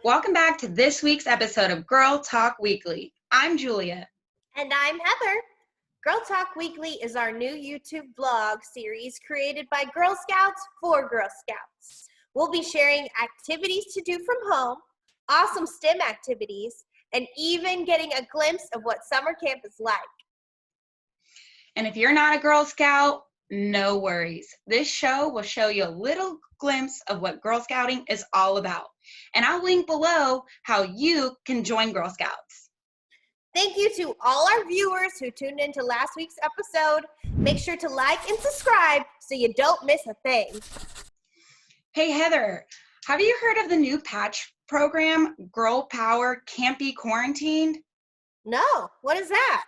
Welcome back to this week's episode of Girl Talk Weekly. I'm Julia. And I'm Heather. Girl Talk Weekly is our new YouTube vlog series created by Girl Scouts for Girl Scouts. We'll be sharing activities to do from home, awesome STEM activities, and even getting a glimpse of what summer camp is like. And if you're not a Girl Scout, no worries. This show will show you a little glimpse of what Girl Scouting is all about. And I'll link below how you can join Girl Scouts. Thank you to all our viewers who tuned into last week's episode. Make sure to like and subscribe so you don't miss a thing. Hey Heather, have you heard of the new patch program, Girl Power Can't Be Quarantined? No, what is that?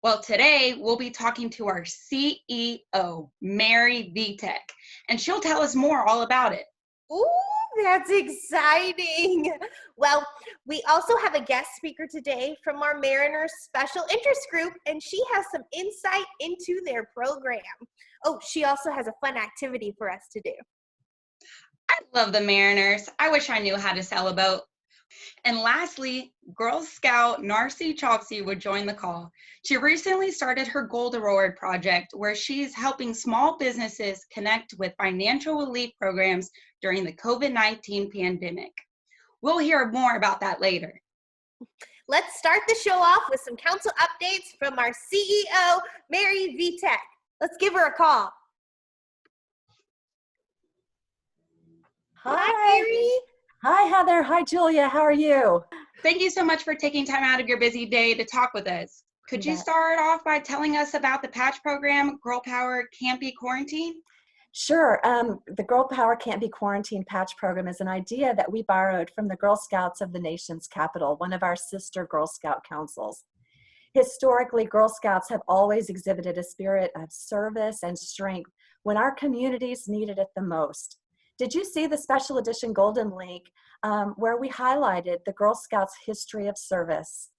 Well, today we'll be talking to our CEO, Mary Vitek, and she'll tell us more all about it. Ooh, that's exciting. Well, we also have a guest speaker today from our Mariners Special Interest Group, and she has some insight into their program. Oh, she also has a fun activity for us to do. I love the Mariners. I wish I knew how to sail a boat. And lastly, Girl Scout Narcy Chalksy would join the call. She recently started her Gold Award project where she's helping small businesses connect with financial relief programs during the COVID-19 pandemic. We'll hear more about that later. Let's start the show off with some council updates from our CEO, Mary Vitek. Let's give her a call. Hi, Mary. Hi, Heather. Hi, Julia. How are you? Thank you so much for taking time out of your busy day to talk with us. Could you bet. start off by telling us about the patch program, Girl Power Can't Be Quarantined? Sure. The Girl Power Can't Be Quarantined patch program is an idea that we borrowed from the Girl Scouts of the nation's capital, one of our sister Girl Scout councils. Historically, Girl Scouts have always exhibited a spirit of service and strength when our communities needed it the most. Did you see the special edition Golden Link where we highlighted the Girl Scouts' history of service?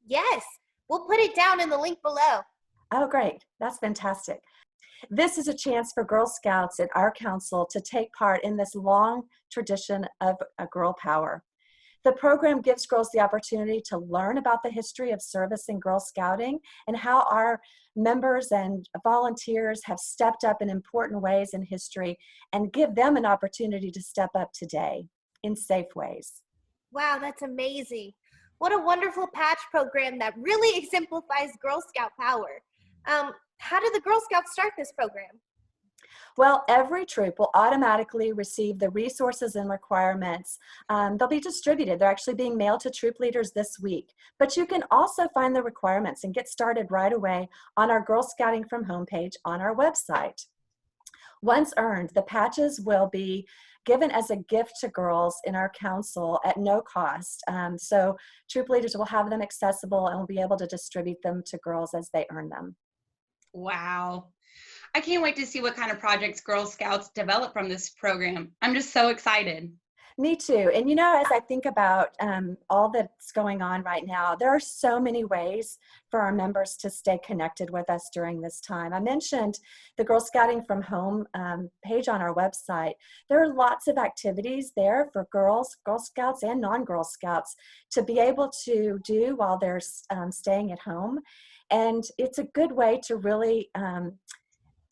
Yes, we'll put it down in the link below. Oh, great. That's fantastic. This is a chance for Girl Scouts at our council to take part in this long tradition of girl power. The program gives girls the opportunity to learn about the history of service in Girl Scouting and how our members and volunteers have stepped up in important ways in history and give them an opportunity to step up today in safe ways. Wow, that's amazing. What a wonderful patch program that really exemplifies Girl Scout power. How did the Girl Scouts start this program? Well, every troop will automatically receive the resources and requirements. They'll be distributed. They're actually being mailed to troop leaders this week. But you can also find the requirements and get started right away on our Girl Scouting from Home page on our website. Once earned, the patches will be given as a gift to girls in our council at no cost. So troop leaders will have them accessible and will be able to distribute them to girls as they earn them. Wow. I can't wait to see what kind of projects Girl Scouts develop from this program. I'm just so excited. Me too. And you know, as I think about all that's going on right now, there are so many ways for our members to stay connected with us during this time. I mentioned the Girl Scouting from Home page on our website. There are lots of activities there for girls, Girl Scouts and non-Girl Scouts to be able to do while they're staying at home. And it's a good way to really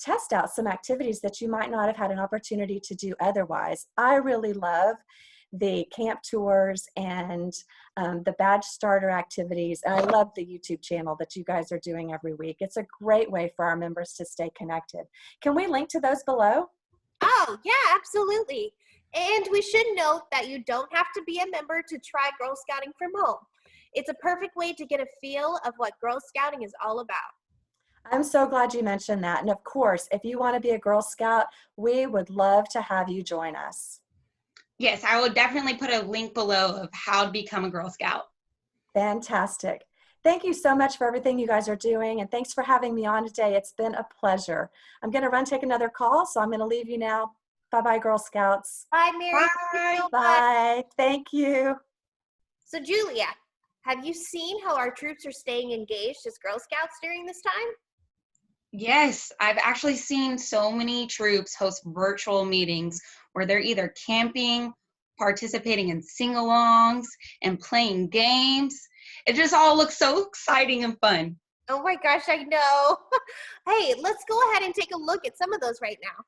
test out some activities that you might not have had an opportunity to do otherwise. I really love the camp tours and the badge starter activities. And I love the YouTube channel that you guys are doing every week. It's a great way for our members to stay connected. Can we link to those below? Oh, yeah, absolutely. And we should note that you don't have to be a member to try Girl Scouting from Home. It's a perfect way to get a feel of what Girl Scouting is all about. I'm so glad you mentioned that. And of course, if you want to be a Girl Scout, we would love to have you join us. Yes, I will definitely put a link below of how to become a Girl Scout. Fantastic. Thank you so much for everything you guys are doing. And thanks for having me on today. It's been a pleasure. I'm going to run take another call, so I'm going to leave you now. Bye-bye, Girl Scouts. Bye, Mary. Bye. Bye. Thank you. So, Julia, have you seen how our troops are staying engaged as Girl Scouts during this time? Yes, I've actually seen so many troops host virtual meetings where they're either camping, participating in sing-alongs and playing games. It just all looks so exciting and fun. Oh my gosh, I know. Hey, let's go ahead and take a look at some of those right now.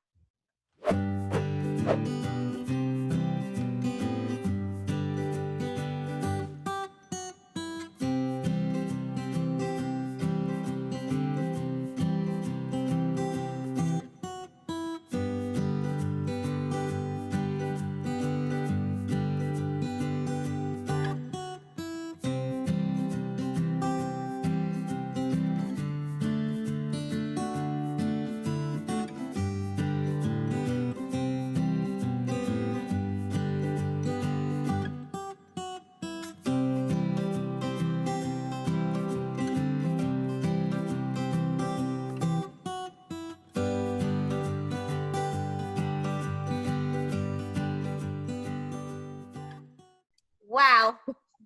Wow,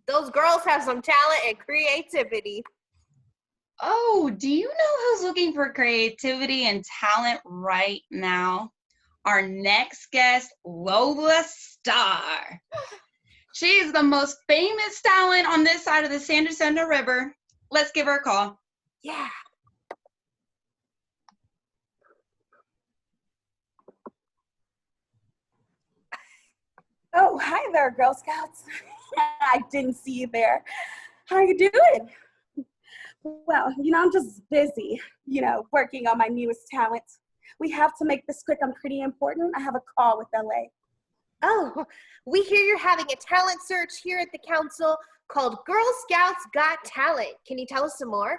those girls have some talent and creativity. Oh, do you know who's looking for creativity and talent right now? Our next guest, Lola Star. She's the most famous talent on this side of the San Jacinto River. Let's give her a call. Yeah. Oh, hi there, Girl Scouts. I didn't see you there. How you doing? Well, I'm just busy, working on my newest talent. We have to make this quick. I'm pretty important. I have a call with LA. Oh, we hear you're having a talent search here at the council called Girl Scouts Got Talent. Can you tell us some more?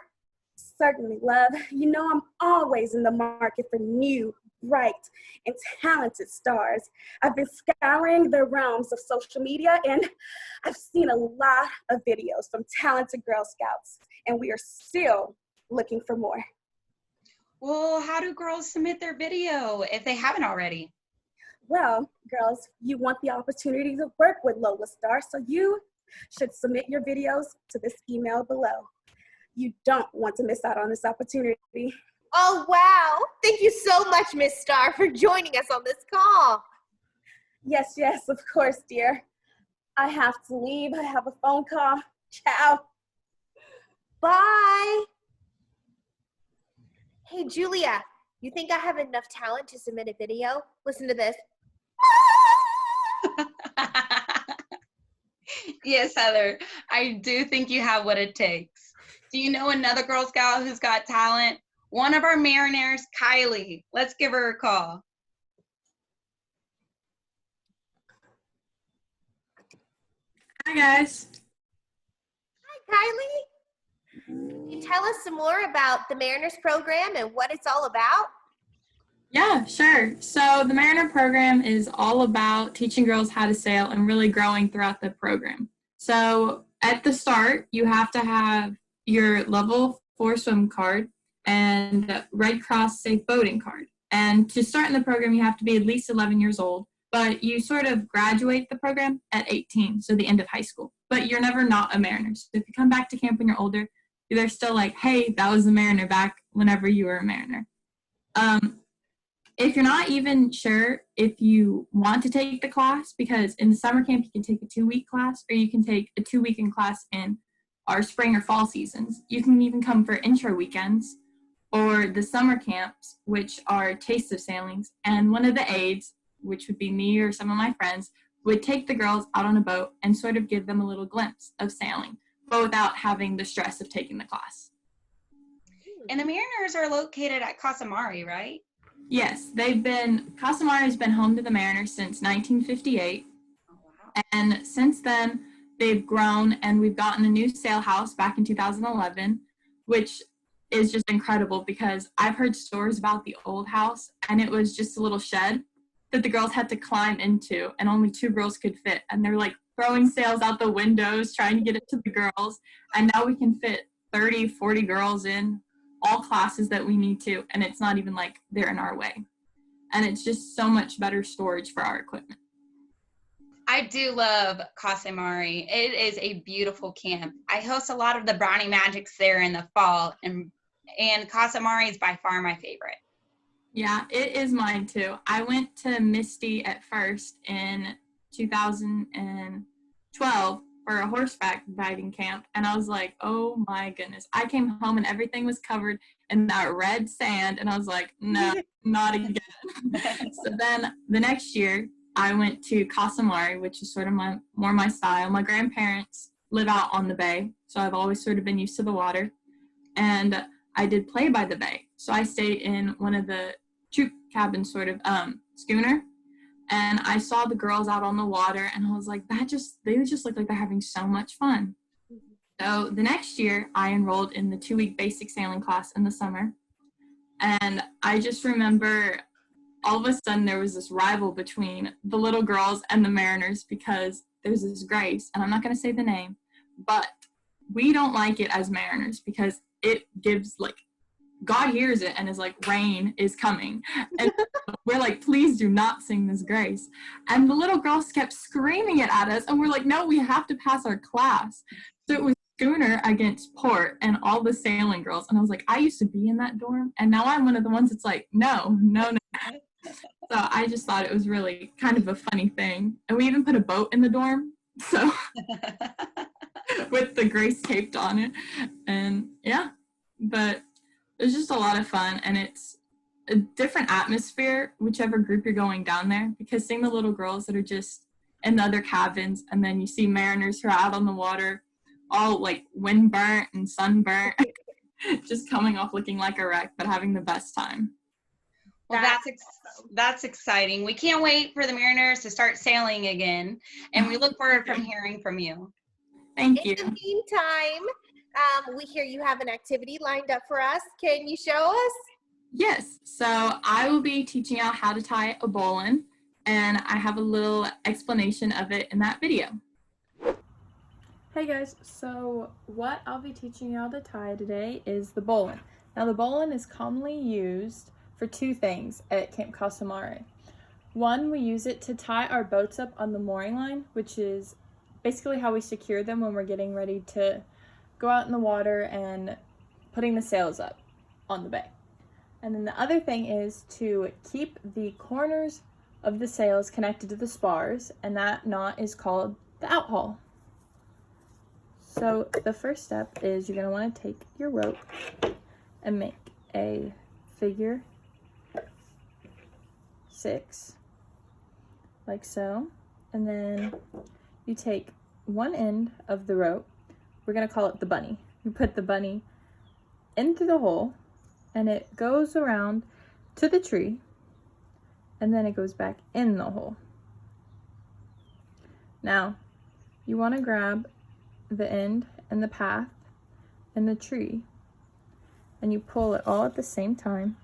Certainly, love. I'm always in the market for new, bright, and talented stars. I've been scouring the realms of social media, and I've seen a lot of videos from talented Girl Scouts, and we are still looking for more. Well, how do girls submit their video if they haven't already? Well, girls, you want the opportunity to work with Lola Star, so you should submit your videos to this email below. You don't want to miss out on this opportunity. Oh, wow. Thank you so much, Miss Star, for joining us on this call. Yes, of course, dear. I have to leave. I have a phone call. Ciao. Bye. Hey, Julia, you think I have enough talent to submit a video? Listen to this. Yes, Heather, I do think you have what it takes. Do you know another Girl Scout who's got talent? One of our mariners, Kylie. Let's give her a call. Hi, guys. Hi, Kylie. Can you tell us some more about the Mariners program and what it's all about? Yeah, sure. So the Mariner program is all about teaching girls how to sail and really growing throughout the program. So at the start, you have to have your level 4 swim card and Red Cross safe boating card. And to start in the program, you have to be at least 11 years old, but you sort of graduate the program at 18, so the end of high school. But you're never not a Mariner. So if you come back to camp when you're older, they're still like, hey, that was a Mariner back whenever you were a Mariner. If you're not even sure if you want to take the class, because in the summer camp you can take a 2-week class, or you can take a 2-weekend class in our spring or fall seasons. You can even come for intro weekends or the summer camps, which are taste of sailings. And one of the aides, which would be me or some of my friends, would take the girls out on a boat and sort of give them a little glimpse of sailing, but without having the stress of taking the class. And the Mariners are located at Casa Mari, right? Yes, Casa Mari has been home to the Mariners since 1958. Oh, wow. And since then, they've grown, and we've gotten a new sail house back in 2011, which is just incredible because I've heard stories about the old house, and it was just a little shed that the girls had to climb into, and only 2 girls could fit. And they're like throwing sails out the windows, trying to get it to the girls. And now we can fit 30, 40 girls in all classes that we need to, and it's not even like they're in our way. And it's just so much better storage for our equipment. I do love Casa Mari. It is a beautiful camp. I host a lot of the Brownie Magics there in the fall, and Casa Mari is by far my favorite. Yeah, it is mine too. I went to Misty at first in 2012 for a horseback riding camp, and I was like, oh my goodness. I came home and everything was covered in that red sand, and I was like, no, not again. So then the next year, I went to Casa Mare, which is sort of more my style. My grandparents live out on the bay, so I've always sort of been used to the water. And I did play by the bay. So I stayed in one of the troop cabins, sort of schooner, and I saw the girls out on the water, and I was like, they just look like they're having so much fun. So the next year, I enrolled in the 2-week basic sailing class in the summer. And I just remember all of a sudden there was this rival between the little girls and the mariners, because there's this Grace, and I'm not going to say the name, but we don't like it as mariners because it gives, like, God hears it and is like, rain is coming. And we're like, please do not sing this Grace. And the little girls kept screaming it at us, and we're like, no, we have to pass our class. So it was schooner against port and all the sailing girls. And I was like, I used to be in that dorm, and now I'm one of the ones that's like, no. So I just thought it was really kind of a funny thing. And we even put a boat in the dorm, so with the Grace taped on it. And yeah, but it was just a lot of fun, and it's a different atmosphere whichever group you're going down there, because seeing the little girls that are just in the other cabins, and then you see mariners who are out on the water all like wind burnt and sunburnt, just coming off looking like a wreck but having the best time. Well, that's exciting. We can't wait for the Mariners to start sailing again, and we look forward from hearing from you. Thank you. In the meantime, we hear you have an activity lined up for us. Can you show us? Yes, so I will be teaching out how to tie a bowline, and I have a little explanation of it in that video. Hey guys, so what I'll be teaching y'all to tie today is the bowline. Now the bowline is commonly used for two things at Camp Casa Mare. One, we use it to tie our boats up on the mooring line, which is basically how we secure them when we're getting ready to go out in the water and putting the sails up on the bay. And then the other thing is to keep the corners of the sails connected to the spars, and that knot is called the outhaul. So the first step is you're going to want to take your rope and make a figure 6, like so, and then you take one end of the rope, we're going to call it the bunny. You put the bunny into the hole, and it goes around to the tree, and then it goes back in the hole. Now, you want to grab the end and the path and the tree, and you pull it all at the same time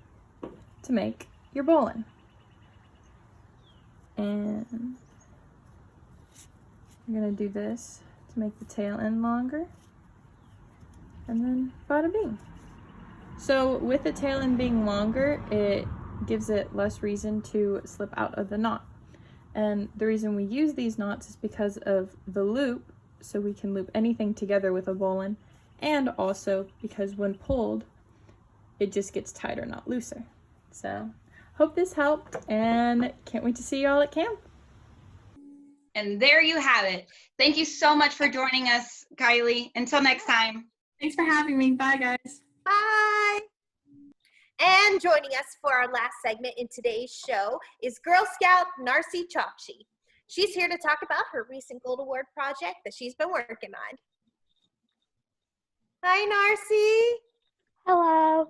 to make your bowline. And you're going to do this to make the tail end longer, and then bada bing. So with the tail end being longer, it gives it less reason to slip out of the knot. And the reason we use these knots is because of the loop, so we can loop anything together with a bowline, and also because when pulled, it just gets tighter, not looser. So hope this helped, and can't wait to see you all at camp. And there you have it. Thank you so much for joining us, Kylie. Until next time. Thanks for having me. Bye, guys. Bye. And joining us for our last segment in today's show is Girl Scout Narcy Chokshi. She's here to talk about her recent Gold Award project that she's been working on. Hi, Narcy. Hello.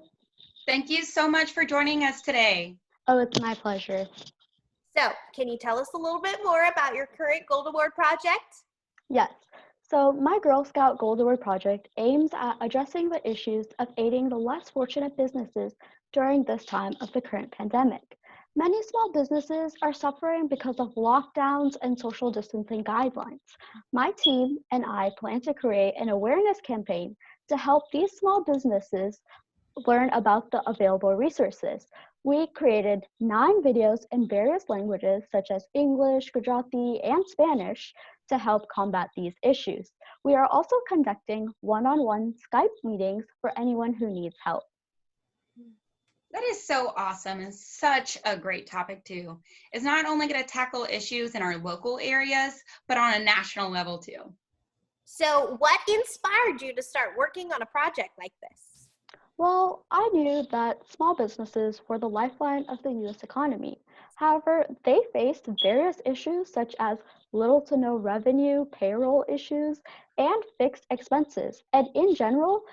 Thank you so much for joining us today. Oh, it's my pleasure. So, can you tell us a little bit more about your current Gold Award project? Yes. So my Girl Scout Gold Award project aims at addressing the issues of aiding the less fortunate businesses during this time of the current pandemic. Many small businesses are suffering because of lockdowns and social distancing guidelines. My team and I plan to create an awareness campaign to help these small businesses learn about the available resources. We created 9 videos in various languages such as English, Gujarati, and Spanish to help combat these issues. We are also conducting one-on-one Skype meetings for anyone who needs help. That is so awesome and such a great topic too. It's not only going to tackle issues in our local areas, but on a national level too. So, what inspired you to start working on a project like this? Well, I knew that small businesses were the lifeline of the US economy. However, they faced various issues such as little to no revenue, payroll issues, and fixed expenses, and in general,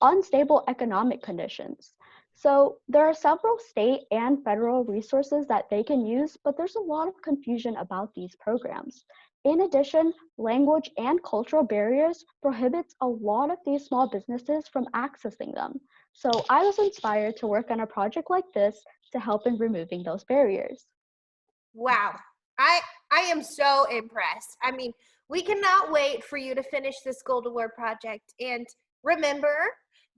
unstable economic conditions. So, there are several state and federal resources that they can use, but there's a lot of confusion about these programs. In addition, language and cultural barriers prohibits a lot of these small businesses from accessing them. So I was inspired to work on a project like this to help in removing those barriers. Wow, I am so impressed. I mean, we cannot wait for you to finish this Gold Award project. And remember,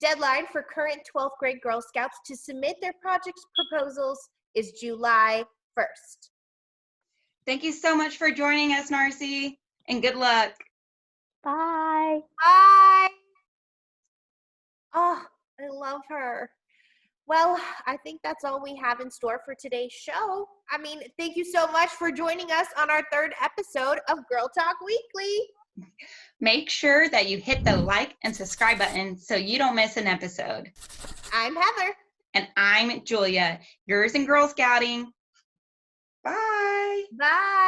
deadline for current 12th grade Girl Scouts to submit their project proposals is July 1st. Thank you so much for joining us, Narcy, and good luck. Bye. Bye. Oh, I love her. Well, I think that's all we have in store for today's show. I mean, thank you so much for joining us on our 3rd episode of Girl Talk Weekly. Make sure that you hit the like and subscribe button so you don't miss an episode. I'm Heather. And I'm Julia, yours in Girl Scouting. Bye. Bye.